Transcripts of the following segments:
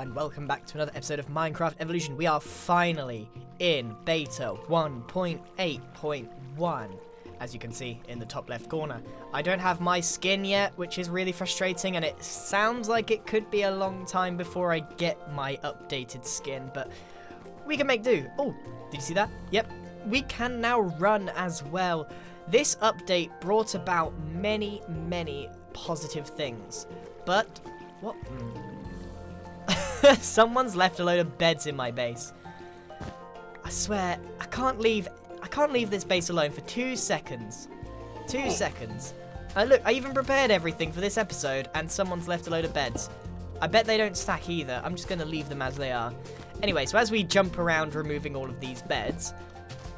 and welcome back to another episode of Minecraft Evolution. We are finally in beta 1.8.1, as you can see in the top left corner. I don't have my skin yet, which is really frustrating, and it sounds like it could be a long time before I get my updated skin, but we can make do. Oh, did you see that? Yep, we can now run as well. This update brought about many positive things, but what? Someone's left a load of beds in my base. I swear, I can't leave this base alone for 2 seconds. 2 seconds. Look, I even prepared everything for this episode, and someone's left a load of beds. I bet they don't stack either. I'm just going to leave them as they are. Anyway, so as we jump around removing all of these beds,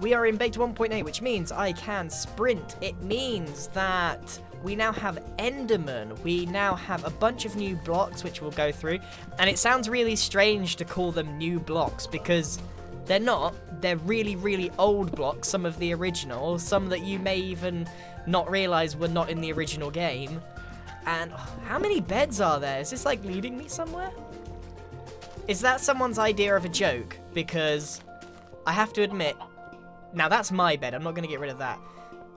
we are in beta 1.8, which means I can sprint. It means that we now have Enderman. We now have a bunch of new blocks, which we'll go through. And it sounds really strange to call them new blocks because they're not. They're really old blocks, some of the original, some that you may even not realize were not in the original game. And how many beds are there? Is this like leading me somewhere? Is that someone's idea of a joke? Because I have to admit, now that's my bed, I'm not going to get rid of that.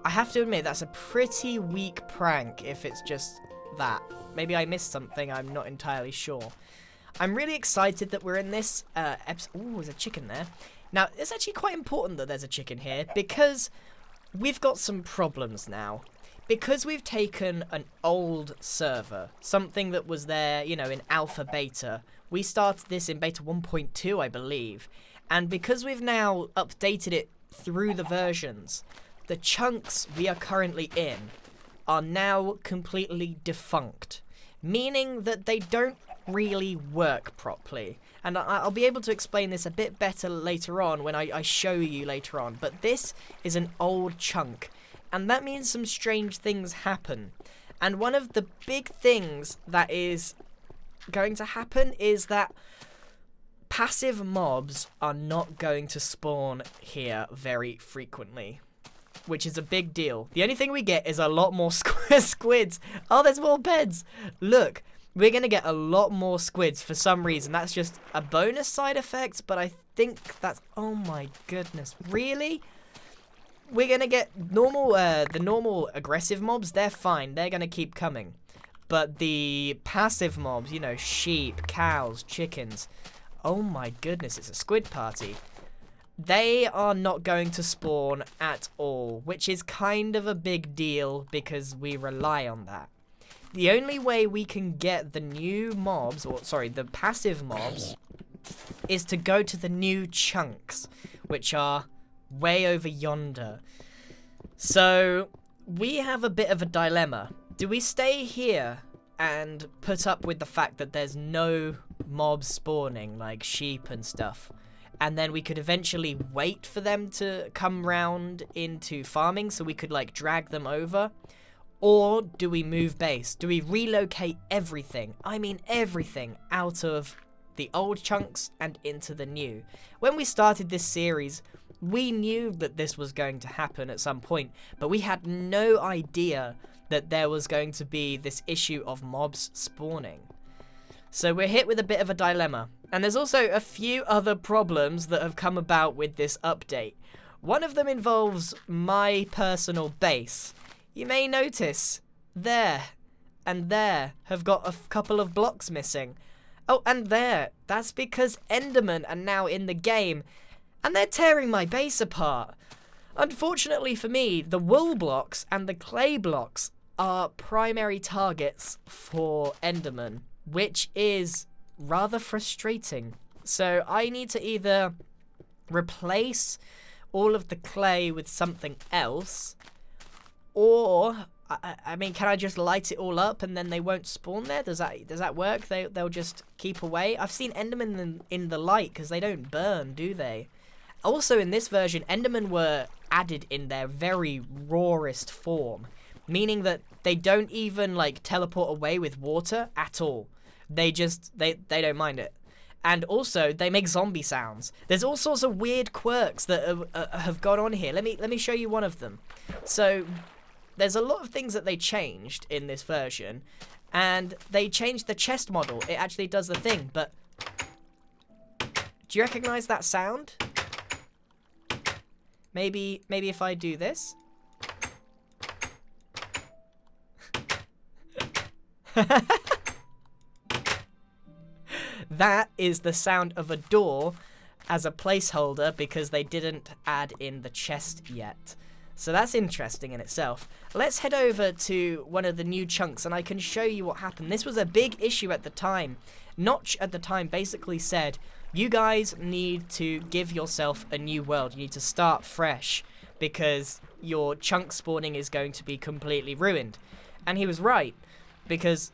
I have to admit that's a pretty weak prank if it's just that. Maybe I missed something, I'm not entirely sure. I'm really excited that we're in this episode. Ooh, there's a chicken there. Now, it's actually quite important that there's a chicken here because we've got some problems now. Because we've taken an old server, something that was there, you know, in alpha beta. We started this in beta 1.2, I believe. And because we've now updated it through the versions, the chunks we are currently in are now completely defunct, meaning that they don't really work properly. And I'll be able to explain this a bit better later on when I show you later on, but this is an old chunk, and that means some strange things happen. And one of the big things that is going to happen is that passive mobs are not going to spawn here very frequently, which is a big deal. The only thing we get is a lot more squids. Oh, there's more beds. Look, we're going to get a lot more squids for some reason. That's just a bonus side effect, but I think that's... Oh my goodness. Really? We're going to get normal, the normal aggressive mobs. They're fine. They're going to keep coming. But the passive mobs, you know, sheep, cows, chickens... Oh my goodness, it's a squid party. They are not going to spawn at all, which is kind of a big deal because we rely on that. The only way we can get the new mobs, or sorry, the passive mobs, is to go to the new chunks, which are way over yonder. So, we have a bit of a dilemma. Do we stay here and put up with the fact that there's no mobs spawning, like sheep and stuff, and then we could eventually wait for them to come round into farming so we could like drag them over? Or do we move base? Do we relocate everything, I mean everything, out of the old chunks and into the new? When we started this series, we knew that this was going to happen at some point, but we had no idea that there was going to be this issue of mobs spawning. So we're hit with a bit of a dilemma. And there's also a few other problems that have come about with this update. One of them involves my personal base. You may notice there and there have got a couple of blocks missing. Oh, and there. That's because Endermen are now in the game and they're tearing my base apart. Unfortunately for me, the wool blocks and the clay blocks are primary targets for Enderman, which is rather frustrating. So I need to either replace all of the clay with something else, or I mean, can I just light it all up and then they won't spawn there? Does that work? They'll just keep away. I've seen Endermen in the light because they don't burn, do they? Also, in this version, Endermen were added in their very rawest form, meaning that they don't even like teleport away with water at all. They don't mind it. And also, they make zombie sounds. There's all sorts of weird quirks that have gone on here. Let me show you one of them. So, there's a lot of things that they changed in this version, and they changed the chest model. It actually does the thing, but Do you recognize that sound? Maybe if I do this. That is the sound of a door as a placeholder because they didn't add in the chest yet. So that's interesting in itself. Let's head over to one of the new chunks and I can show you what happened. This was a big issue at the time. Notch at the time basically said, you guys need to give yourself a new world. You need to start fresh because your chunk spawning is going to be completely ruined. And he was right, because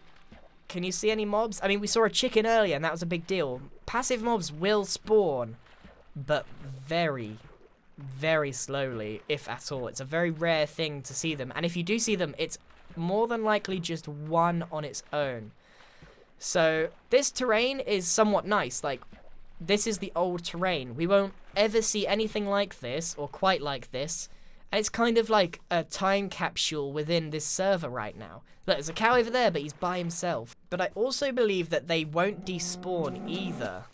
can you see any mobs? I mean, we saw a chicken earlier and that was a big deal. Passive mobs will spawn, but very, very slowly, if at all. It's a very rare thing to see them. And if you do see them, it's more than likely just one on its own. So this terrain is somewhat nice. Like, this is the old terrain. We won't ever see anything like this, or quite like this. And it's kind of like a time capsule within this server right now. Look, there's a cow over there, but he's by himself. But I also believe that they won't despawn either.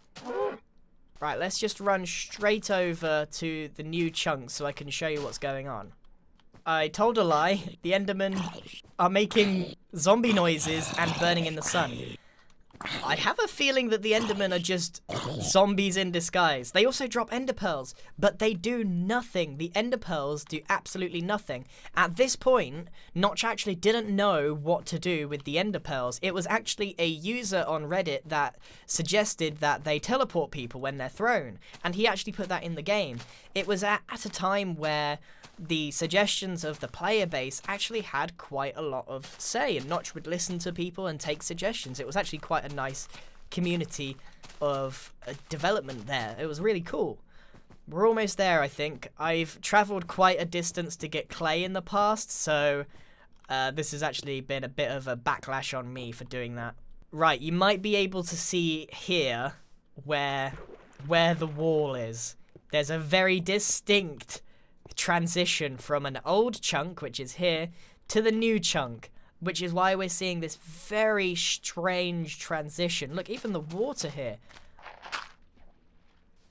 Right, let's just run straight over to the new chunk so I can show you what's going on. I told a lie. The Endermen are making zombie noises and burning in the sun. I have a feeling that the Endermen are just zombies in disguise. They also drop Ender Pearls, but they do nothing. The Ender Pearls do absolutely nothing. At this point, Notch actually didn't know what to do with the Ender Pearls. It was actually a user on Reddit that suggested that they teleport people when they're thrown, and he actually put that in the game. It was at a time where the suggestions of the player base actually had quite a lot of say, and Notch would listen to people and take suggestions. It was actually quite a nice community of development there. It was really cool. We're almost there, I think. I've travelled quite a distance to get clay in the past, so this has actually been a bit of a backlash on me for doing that. Right, you might be able to see here where the wall is. There's a very distinct transition from an old chunk, which is here, to the new chunk, which is why we're seeing this very strange transition. Look, even the water here.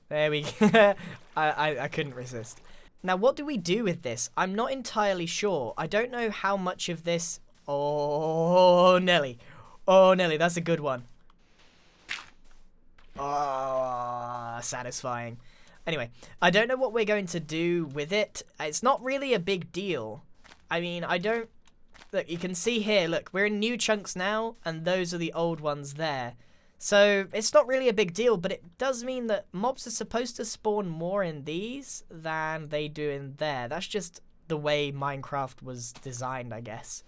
There we go. I couldn't resist. Now, what do we do with this? I'm not entirely sure. I don't know how much of this... Oh, Nelly. Oh, Nelly, that's a good one. Oh, satisfying. Anyway, I don't know what we're going to do with it. It's not really a big deal. I mean, I don't... Look, you can see here, look, we're in new chunks now, and those are the old ones there. So, it's not really a big deal, but it does mean that mobs are supposed to spawn more in these than they do in there. That's just the way Minecraft was designed, I guess.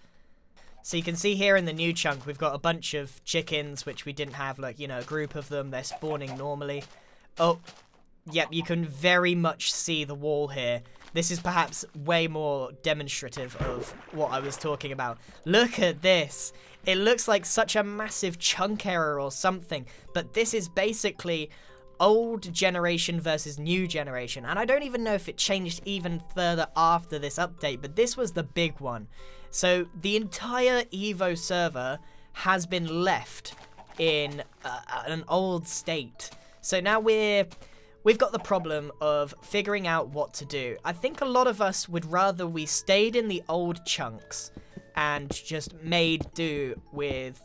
So you can see here in the new chunk, we've got a bunch of chickens, which we didn't have, like, you know, a group of them. They're spawning normally. Oh... Yep, you can very much see the wall here. This is perhaps way more demonstrative of what I was talking about. Look at this. It looks like such a massive chunk error or something, but this is basically old generation versus new generation. And I don't even know if it changed even further after this update, but this was the big one. So the entire Evo server has been left in an old state. So now we've got the problem of figuring out what to do. I think a lot of us would rather we stayed in the old chunks and just made do with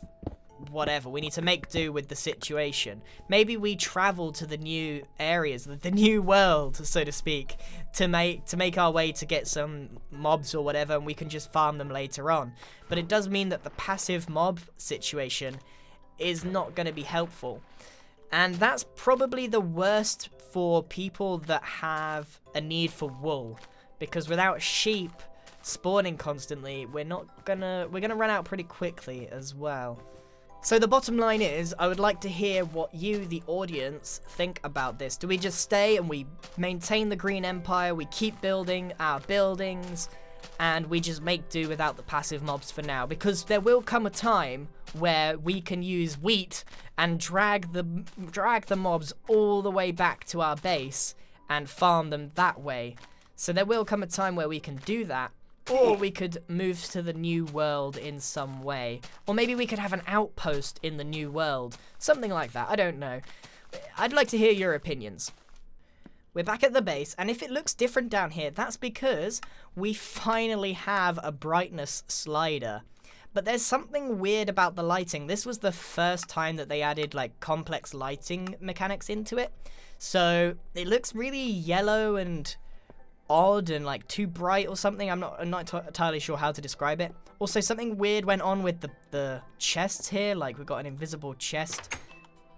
whatever. We need to make do with the situation. Maybe we travel to the new areas, the new world, so to speak, to make our way to get some mobs or whatever, and we can just farm them later on. But it does mean that the passive mob situation is not going to be helpful. And that's probably the worst for people that have a need for wool, because without sheep spawning constantly, we're gonna run out pretty quickly as well. So the bottom line is, I would like to hear what you, the audience, think about this. Do we just stay and we maintain the Green Empire, we keep building our buildings, and we just make do without the passive mobs for now? Because there will come a time where we can use wheat and drag the mobs all the way back to our base and farm them that way. So there will come a time where we can do that, or we could move to the new world in some way. Or maybe we could have an outpost in the new world. Something like that, I don't know. I'd like to hear your opinions. We're back at the base, and if it looks different down here, that's because we finally have a brightness slider. But there's something weird about the lighting. This was the first time that they added like complex lighting mechanics into it. So it looks really yellow and odd and like too bright or something. I'm not entirely sure how to describe it. Also, something weird went on with the chests here. Like, we've got an invisible chest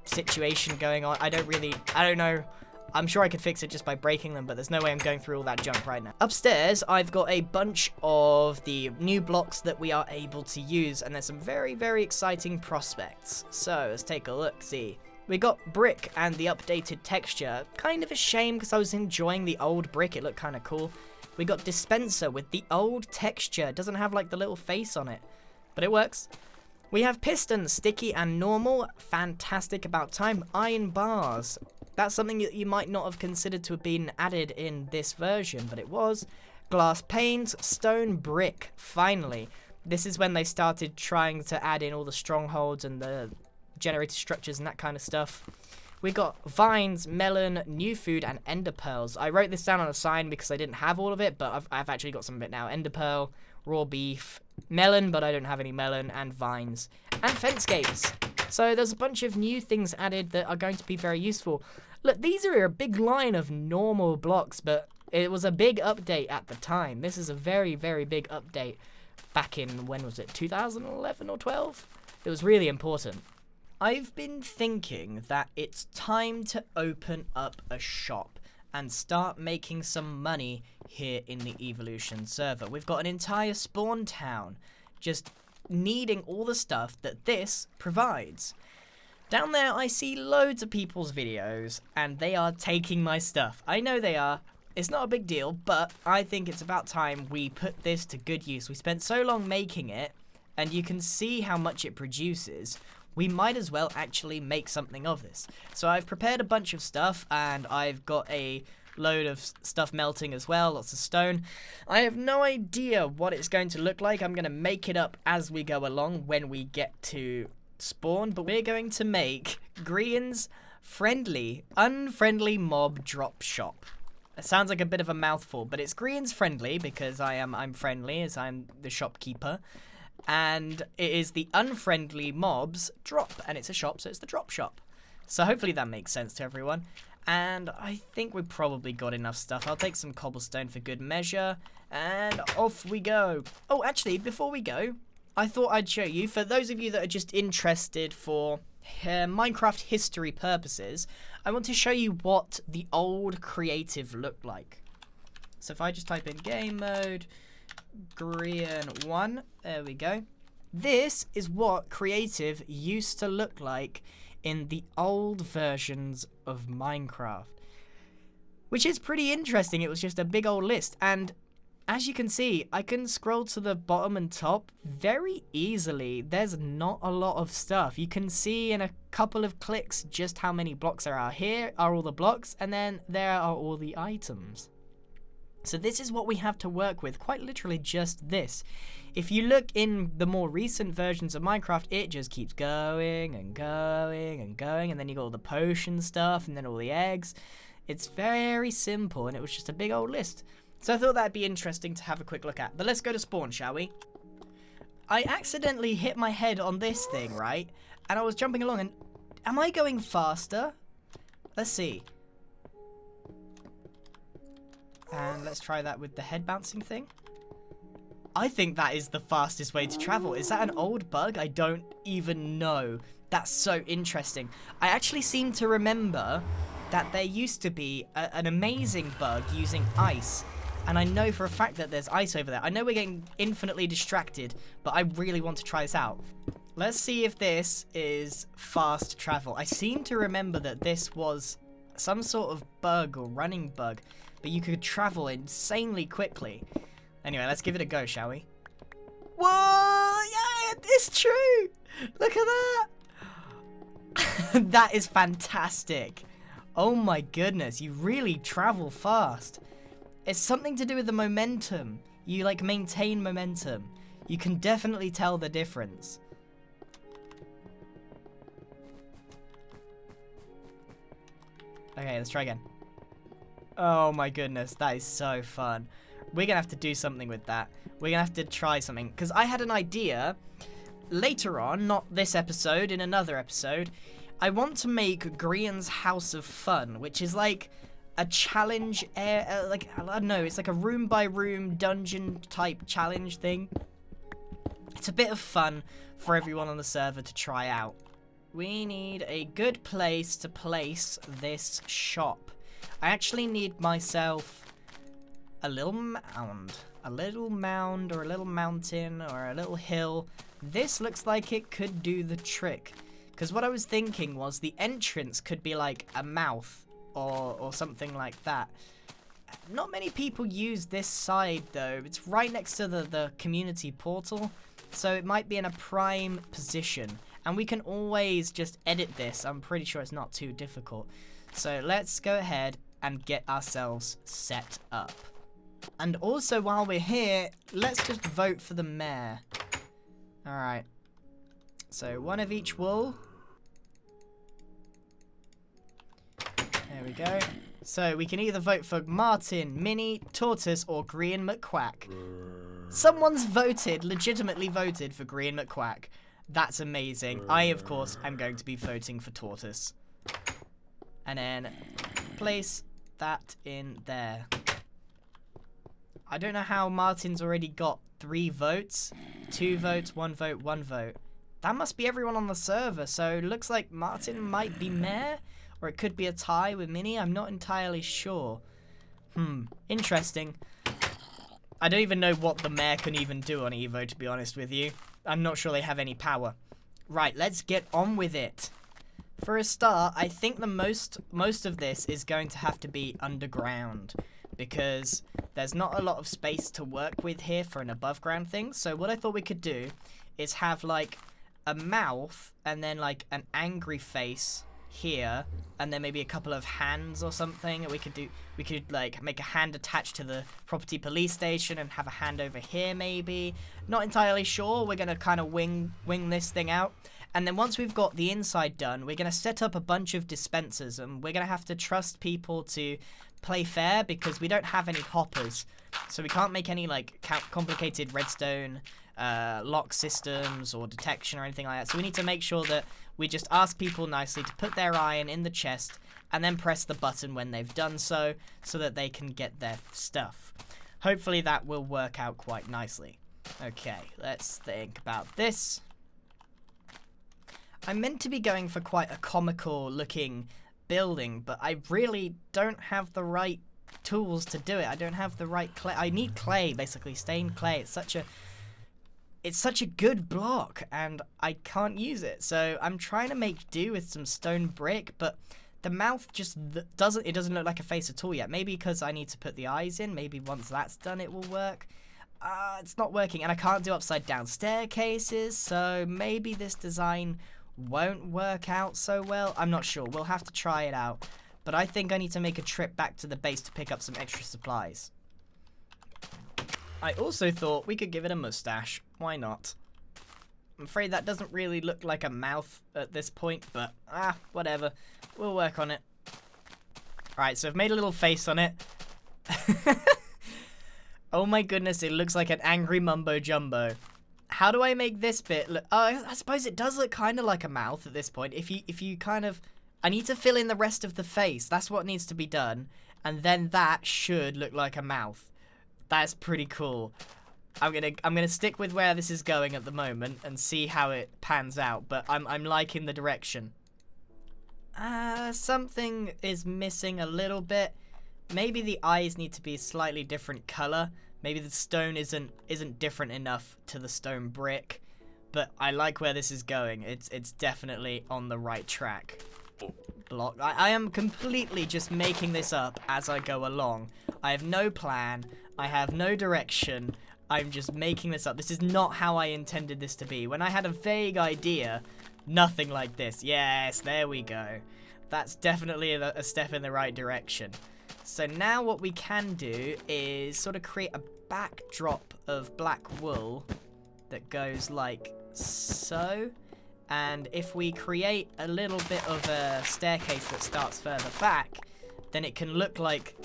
situation going on. I don't know. I'm sure I could fix it just by breaking them, but there's no way I'm going through all that junk right now. Upstairs, I've got a bunch of the new blocks that we are able to use, and there's some very, very exciting prospects. So, let's take a look, see. We got brick and the updated texture. Kind of a shame because I was enjoying the old brick. It looked kind of cool. We got dispenser with the old texture. It doesn't have like the little face on it, but it works. We have piston, sticky and normal. Fantastic, about time. Iron bars. That's something that you might not have considered to have been added in this version, but it was. Glass panes, stone brick. Finally. This is when they started trying to add in all the strongholds and the generated structures and that kind of stuff. We got vines, melon, new food, and ender pearls. I wrote this down on a sign because I didn't have all of it, but I've actually got some of it now. Ender pearl, raw beef, melon, but I don't have any melon, and vines, and fence gates. So there's a bunch of new things added that are going to be very useful. Look, these are a big line of normal blocks, but it was a big update at the time. This is a very, very big update back in, when was it, 2011 or 12? It was really important. I've been thinking that it's time to open up a shop and start making some money here in the Evolution server. We've got an entire spawn town just needing all the stuff that this provides. Down there, I see loads of people's videos, and they are taking my stuff. I know they are. It's not a big deal, but I think it's about time we put this to good use. We spent so long making it, and you can see how much it produces. We might as well actually make something of this. So I've prepared a bunch of stuff, and I've got a load of stuff melting as well, lots of stone. I have no idea what it's going to look like. I'm going to make it up as we go along when we get to spawn, but we're going to make Grian's unfriendly mob drop shop. It sounds like a bit of a mouthful, but it's Grian's friendly because I'm friendly as I'm the shopkeeper. And it is the unfriendly mobs drop, and it's a shop, so it's the drop shop. So hopefully that makes sense to everyone. And I think we've probably got enough stuff. I'll take some cobblestone for good measure, and off we go. Oh, actually, before we go, I thought I'd show you, for those of you that are just interested for Minecraft history purposes, I want to show you what the old creative looked like. So if I just type in game mode, Grian 1, there we go. This is what creative used to look like in the old versions of Minecraft, which is pretty interesting. It was just a big old list, and as you can see, I can scroll to the bottom and top very easily. There's not a lot of stuff. You can see in a couple of clicks just how many blocks there are. Here are all the blocks, and then there are all the items. So this is what we have to work with, quite literally just this. If you look in the more recent versions of Minecraft, it just keeps going and going and going, and then you got all the potion stuff, and then all the eggs. It's very simple, and it was just a big old list. So I thought that'd be interesting to have a quick look at. But let's go to spawn, shall we? I accidentally hit my head on this thing, right? And I was jumping along, and am I going faster? Let's see. And let's try that with the head bouncing thing. I think that is the fastest way to travel. Is that an old bug? I don't even know. That's so interesting. I actually seem to remember that there used to be an amazing bug using ice. And I know for a fact that there's ice over there. I know we're getting infinitely distracted, but I really want to try this out. Let's see if this is fast travel. I seem to remember that this was some sort of bug or running bug, but you could travel insanely quickly. Anyway, let's give it a go, shall we? Whoa! Yeah, it's true! Look at that! That is fantastic. Oh my goodness, you really travel fast. It's something to do with the momentum. You like maintain momentum. You can definitely tell the difference. Okay, let's try again. Oh my goodness, that is so fun. We're gonna have to do something with that. We're gonna have to try something. Because I had an idea later on, not this episode, in another episode. I want to make Grian's House of Fun, which is like a challenge, like, I don't know, it's like a room by room dungeon type challenge thing. It's a bit of fun for everyone on the server to try out. We need a good place to place this shop. I actually need myself a little mound. A little mound or a little mountain or a little hill. This looks like it could do the trick. Because what I was thinking was the entrance could be like a mouth or something like that. Not many people use this side though. It's right next to the community portal. So it might be in a prime position. And we can always just edit this. I'm pretty sure it's not too difficult. So let's go ahead and get ourselves set up. And also while we're here, let's just vote for the mayor. Alright. So one of each wool. There we go. So we can either vote for Martin, Minnie, Tortoise, or Grian McQuack. Someone's voted, legitimately voted for Grian McQuack. That's amazing. I, of course, am going to be voting for Tortoise. And then place that in there. I don't know how Martin's already got 3 votes. 2 votes, 1 vote, 1 vote. That must be everyone on the server, so it looks like Martin might be mayor, or it could be a tie with Minnie. I'm not entirely sure. Interesting. I don't even know what the mayor can even do on Evo, to be honest with you. I'm not sure they have any power. Right, let's get on with it. For a start, I think the most of this is going to have to be underground, because there's not a lot of space to work with here for an above ground thing. So what I thought we could do is have like a mouth and then like an angry face here, and then maybe a couple of hands or something. We could like make a hand attached to the property police station and have a hand over here maybe. Not entirely sure. We're gonna kind of wing this thing out. And then once we've got the inside done, we're going to set up a bunch of dispensers, and we're going to have to trust people to play fair because we don't have any hoppers. So we can't make any like complicated redstone lock systems or detection or anything like that. So we need to make sure that we just ask people nicely to put their iron in the chest and then press the button when they've done so that they can get their stuff. Hopefully that will work out quite nicely. Okay, let's think about this. I'm meant to be going for quite a comical looking building, but I really don't have the right tools to do it. I don't have the right clay. I need clay, basically, stained clay. It's such a good block, and I can't use it. So I'm trying to make do with some stone brick, but the mouth just doesn't look like a face at all yet. Maybe because I need to put the eyes in. Maybe once that's done, it will work. It's not working, and I can't do upside down staircases, so maybe this design won't work out so well. I'm not sure. We'll have to try it out. But I think I need to make a trip back to the base to pick up some extra supplies. I also thought we could give it a mustache. Why not? I'm afraid that doesn't really look like a mouth at this point, but whatever. We'll work on it. Alright, so I've made a little face on it. Oh my goodness, it looks like an angry mumbo jumbo. How do I make this bit look? Oh, I suppose it does look kind of like a mouth at this point. If you kind of, I need to fill in the rest of the face. That's what needs to be done, and then that should look like a mouth. That's pretty cool. I'm gonna stick with where this is going at the moment and see how it pans out. But I'm liking the direction. Something is missing a little bit. Maybe the eyes need to be a slightly different color. Maybe the stone isn't different enough to the stone brick, but I like where this is going. It's definitely on the right track. Block. I am completely just making this up as I go along. I have no plan. I have no direction. I'm just making this up. This is not how I intended this to be. When I had a vague idea, nothing like this. Yes, there we go. That's definitely a step in the right direction. So now what we can do is sort of create a backdrop of black wool that goes like so. And if we create a little bit of a staircase that starts further back, then it can look like,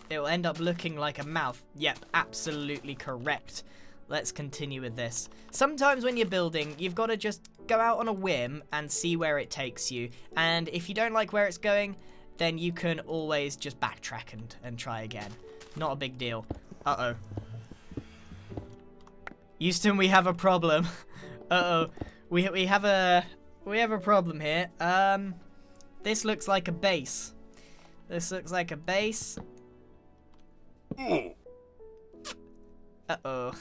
it will end up looking like a mouth. Yep, absolutely correct. Let's continue with this. Sometimes when you're building, you've got to just go out on a whim and see where it takes you. And if you don't like where it's going, then you can always just backtrack and try again. Not a big deal. Uh-oh. Houston, we have a problem. Uh-oh. We have a problem here. This looks like a base. This looks like a base. Uh-oh.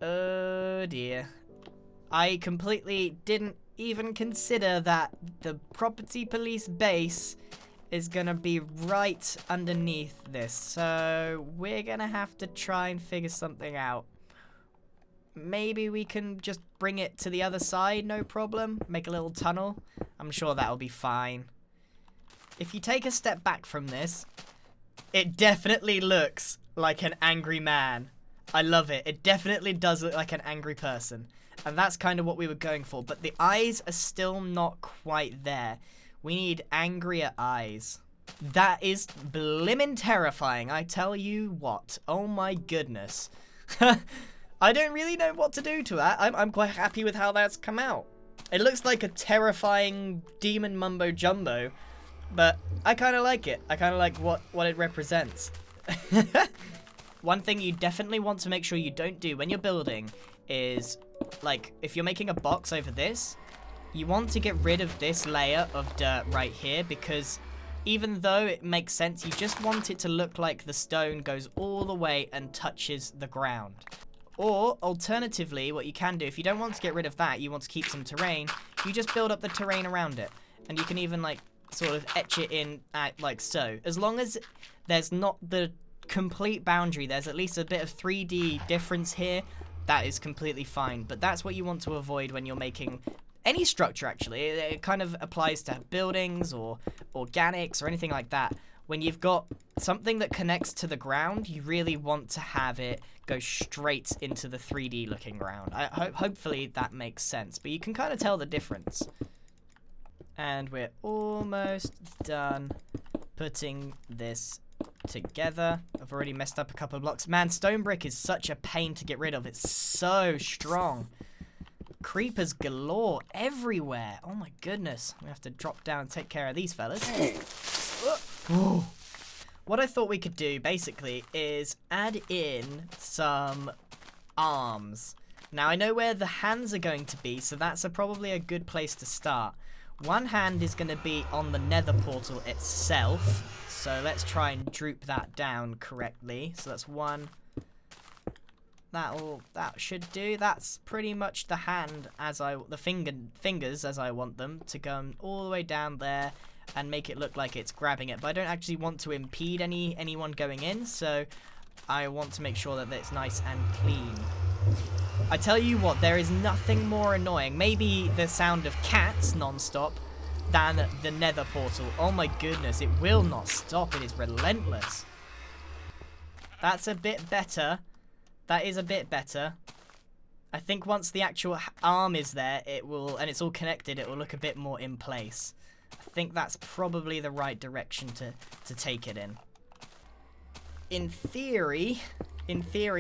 Oh dear. I completely didn't even consider that the property police base is gonna be right underneath this. So we're gonna have to try and figure something out. Maybe we can just bring it to the other side, no problem. Make a little tunnel. I'm sure that'll be fine. If you take a step back from this, it definitely looks like an angry man. I love it. It definitely does look like an angry person. And that's kind of what we were going for. But the eyes are still not quite there. We need angrier eyes. That is blimmin' terrifying, I tell you what. Oh my goodness. I don't really know what to do to that. I'm quite happy with how that's come out. It looks like a terrifying demon mumbo jumbo. But I kind of like it. I kind of like what it represents. One thing you definitely want to make sure you don't do when you're building is, like, if you're making a box over this, you want to get rid of this layer of dirt right here, because even though it makes sense, you just want it to look like the stone goes all the way and touches the ground. Or, alternatively, what you can do, if you don't want to get rid of that, you want to keep some terrain, you just build up the terrain around it. And you can even, like, sort of etch it in like so. As long as there's not the complete boundary, there's at least a bit of 3D difference here, that is completely fine. But that's what you want to avoid when you're making any structure, actually. It kind of applies to buildings or organics or anything like that. When you've got something that connects to the ground, you really want to have it go straight into the 3D looking ground. Hopefully that makes sense, but you can kind of tell the difference. And we're almost done putting this together. I've already messed up a couple of blocks. Man, stone brick is such a pain to get rid of. It's so strong. Creepers galore everywhere. Oh my goodness. We have to drop down and take care of these fellas. Ooh. What I thought we could do, basically, is add in some arms. Now, I know where the hands are going to be, so that's probably a good place to start. One hand is going to be on the nether portal itself. So let's try and droop that down correctly. So that's one. That should do. That's pretty much the hand fingers as I want them to come all the way down there and make it look like it's grabbing it. But I don't actually want to impede anyone going in, so I want to make sure that it's nice and clean. I tell you what, there is nothing more annoying, maybe the sound of cats non-stop, than the nether portal. Oh my goodness, it will not stop. It is relentless. That's a bit better. That is a bit better. I think once the actual arm is there, it will, and it's all connected, it will look a bit more in place. I think that's probably the right direction to take it in. In theory,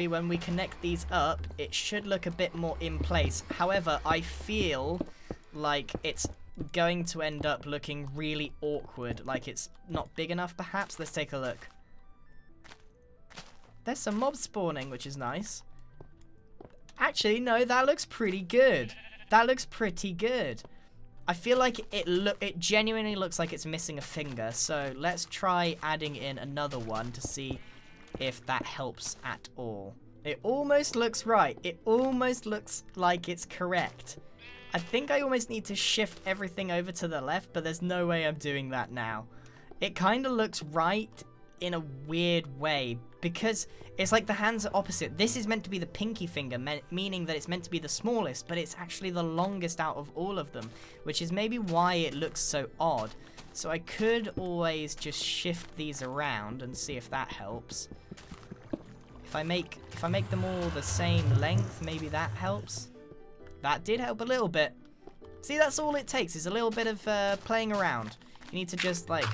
when we connect these up, it should look a bit more in place. However, I feel like it's going to end up looking really awkward, like it's not big enough perhaps. Let's take a look. There's some mobs spawning, which is nice. Actually, no, that looks pretty good. That looks pretty good. I feel like it genuinely looks like it's missing a finger, so let's try adding in another one to see if that helps at all. It almost looks right. It almost looks like it's correct. I think I almost need to shift everything over to the left, but there's no way I'm doing that now. It kind of looks right in a weird way, because it's like the hands are opposite. This is meant to be the pinky finger, meaning that it's meant to be the smallest, but it's actually the longest out of all of them, which is maybe why it looks so odd. So I could always just shift these around and see if that helps. If I make them all the same length, maybe that helps. That did help a little bit. See, that's all it takes, is a little bit of playing around. You need to just, like,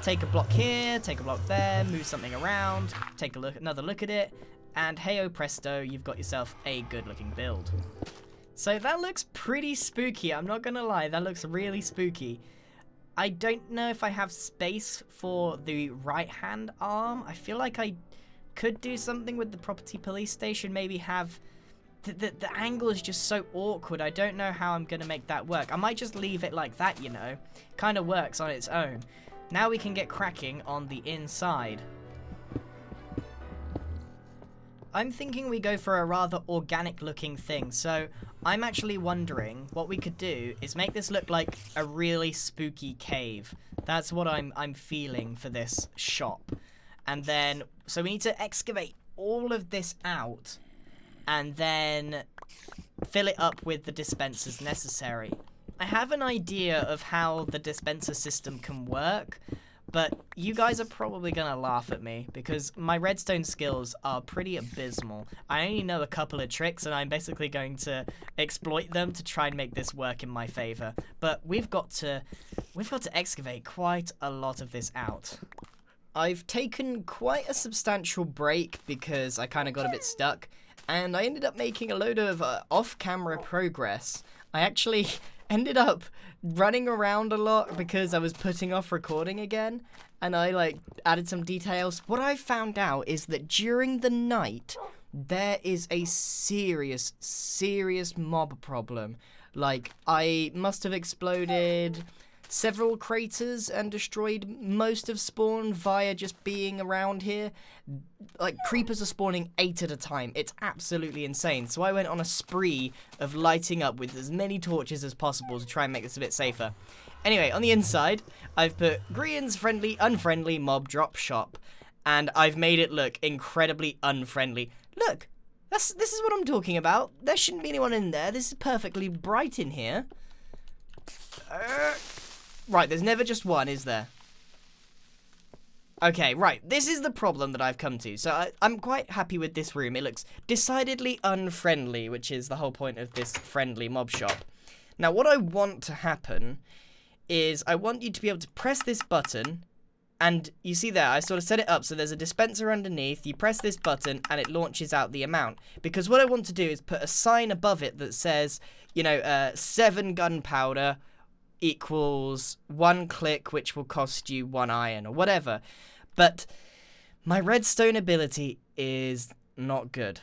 take a block here, take a block there, move something around, take a look, another look at it, and hey-oh presto, you've got yourself a good-looking build. So that looks pretty spooky, I'm not gonna lie, that looks really spooky. I don't know if I have space for the right-hand arm. I feel like I could do something with the property police station, maybe have... The angle is just so awkward, I don't know how I'm gonna make that work. I might just leave it like that, you know. Kind of works on its own. Now we can get cracking on the inside. I'm thinking we go for a rather organic looking thing, so I'm actually wondering what we could do is make this look like a really spooky cave. That's what I'm feeling for this shop. And then, so we need to excavate all of this out and then fill it up with the dispensers necessary. I have an idea of how the dispenser system can work, but you guys are probably gonna laugh at me because my redstone skills are pretty abysmal. I only know a couple of tricks and I'm basically going to exploit them to try and make this work in my favor. But we've got to excavate quite a lot of this out. I've taken quite a substantial break because I kind of got a bit stuck, and I ended up making a load of off-camera progress. I actually ended up running around a lot because I was putting off recording again, and I like added some details. What I found out is that during the night there is a serious mob problem. Like, I must have exploded several craters and destroyed most of spawn via just being around here. Like, creepers are spawning 8 at a time. It's absolutely insane. So I went on a spree of lighting up with as many torches as possible to try and make this a bit safer. Anyway, on the inside, I've put Grian's unfriendly mob drop shop, and I've made it look incredibly unfriendly. Look, this is what I'm talking about. There shouldn't be anyone in there. This is perfectly bright in here. Right, there's never just one, is there? Okay, right, this is the problem that I've come to. So I'm quite happy with this room. It looks decidedly unfriendly, which is the whole point of this friendly mob shop. Now, what I want to happen is I want you to be able to press this button, and you see there, I sort of set it up so there's a dispenser underneath. You press this button, and it launches out the amount. Because what I want to do is put a sign above it that says, you know, 7 gunpowder equals 1 click, which will cost you 1 iron or whatever. But my redstone ability is not good.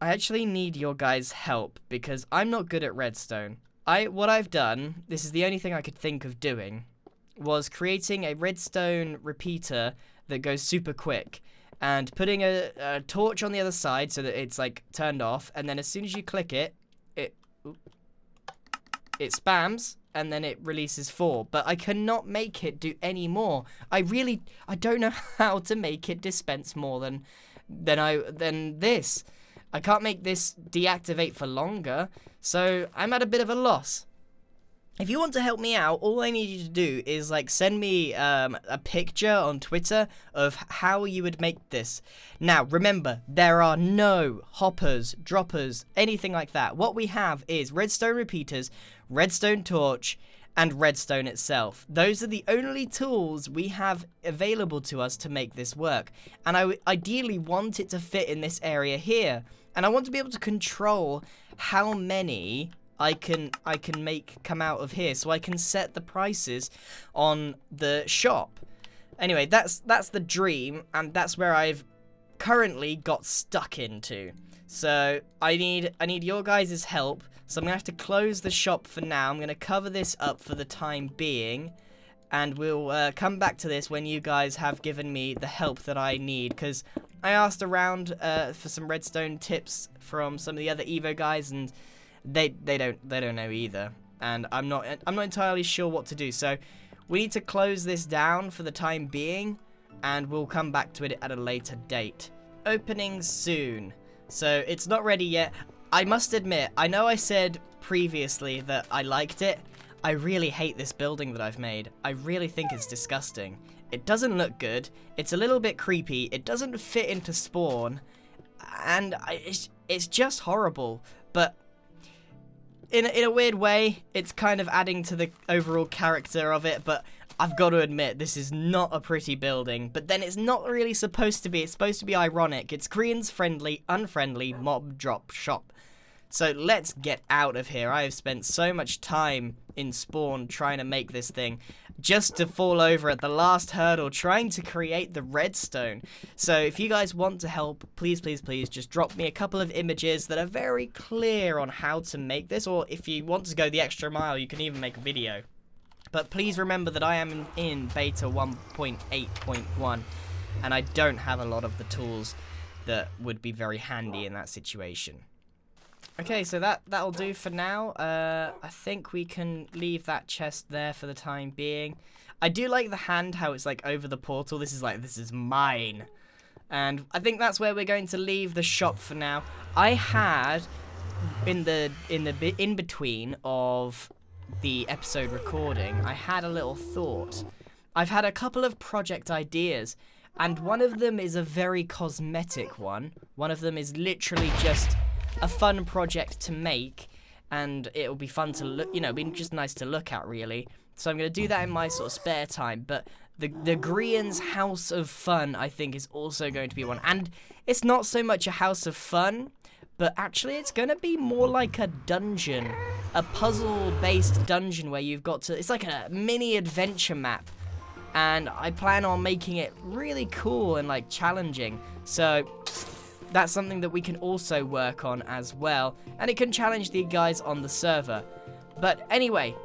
I actually need your guys' help because I'm not good at redstone. What I've done, this is the only thing I could think of doing, was creating a redstone repeater that goes super quick and putting a torch on the other side so that it's like turned off, and then as soon as you click it, it spams, and then it releases 4, but I cannot make it do any more. I don't know how to make it dispense more than this. I can't make this deactivate for longer, so I'm at a bit of a loss. If you want to help me out, all I need you to do is like send me a picture on Twitter of how you would make this. Now, remember, there are no hoppers, droppers, anything like that. What we have is redstone repeaters, redstone torch, and redstone itself. Those are the only tools we have available to us to make this work. And I ideally want it to fit in this area here. And I want to be able to control how many I can make come out of here, so I can set the prices on the shop. Anyway, that's the dream, and that's where I've currently got stuck into. So I need your guys' help. So I'm gonna have to close the shop for now. I'm gonna cover this up for the time being, and we'll come back to this when you guys have given me the help that I need, because I asked around for some redstone tips from some of the other Evo guys, and they don't know either, and I'm not entirely sure what to do. So we need to close this down for the time being, and we'll come back to it at a later date. Opening soon. So it's not ready yet. I must admit, I know I said previously that I liked it. I really hate this building that I've made. I really think it's disgusting. It doesn't look good. It's a little bit creepy. It doesn't fit into spawn, and it's just horrible. But in a weird way, it's kind of adding to the overall character of it. But I've got to admit, this is not a pretty building, but then it's not really supposed to be. It's supposed to be ironic. It's Grian's friendly, unfriendly mob drop shop. So let's get out of here. I have spent so much time in spawn trying to make this thing just to fall over at the last hurdle trying to create the redstone. So if you guys want to help, please, please, please just drop me a couple of images that are very clear on how to make this, or if you want to go the extra mile, you can even make a video. But please remember that I am in beta 1.8.1 and I don't have a lot of the tools that would be very handy in that situation. Okay, so that'll do for now. I think we can leave that chest there for the time being. I do like the hand, how it's like over the portal. This is mine. And I think that's where we're going to leave the shop for now. I had in between of the episode recording, I had a little thought. I've had a couple of project ideas, and one of them is a very cosmetic one. One of them is literally just a fun project to make, and it'll be fun to look, be just nice to look at, really. So I'm going to do that in my sort of spare time, but the Grian's House of Fun, I think, is also going to be one. And it's not so much a house of fun, but actually it's going to be more like a dungeon, a puzzle-based dungeon where you've got to, it's like a mini adventure map, and I plan on making it really cool and like challenging. So that's something that we can also work on as well, and it can challenge the guys on the server. But anyway,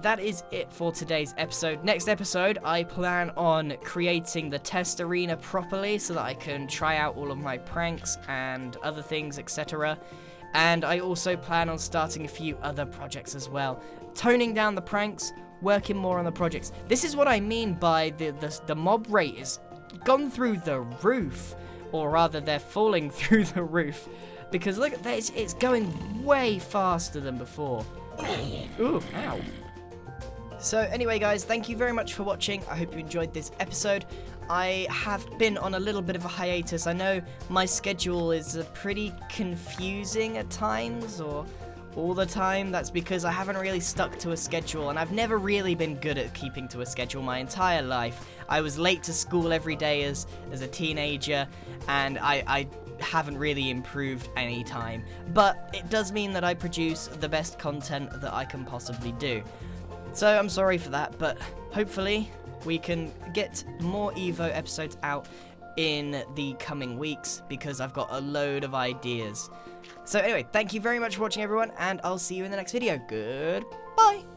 that is it for today's episode. Next episode, I plan on creating the test arena properly so that I can try out all of my pranks and other things, etc. And I also plan on starting a few other projects as well. Toning down the pranks, working more on the projects. This is what I mean by the mob rate is gone through the roof. Or rather, they're falling through the roof. Because look at this, it's going way faster than before. Ooh, ow. So anyway, guys, thank you very much for watching. I hope you enjoyed this episode. I have been on a little bit of a hiatus. I know my schedule is pretty confusing at times, or all the time. That's because I haven't really stuck to a schedule, and I've never really been good at keeping to a schedule my entire life. I was late to school every day as a teenager, and I haven't really improved any time. But it does mean that I produce the best content that I can possibly do. So I'm sorry for that, but hopefully we can get more Evo episodes out in the coming weeks, because I've got a load of ideas. So anyway, thank you very much for watching, everyone, and I'll see you in the next video. Goodbye!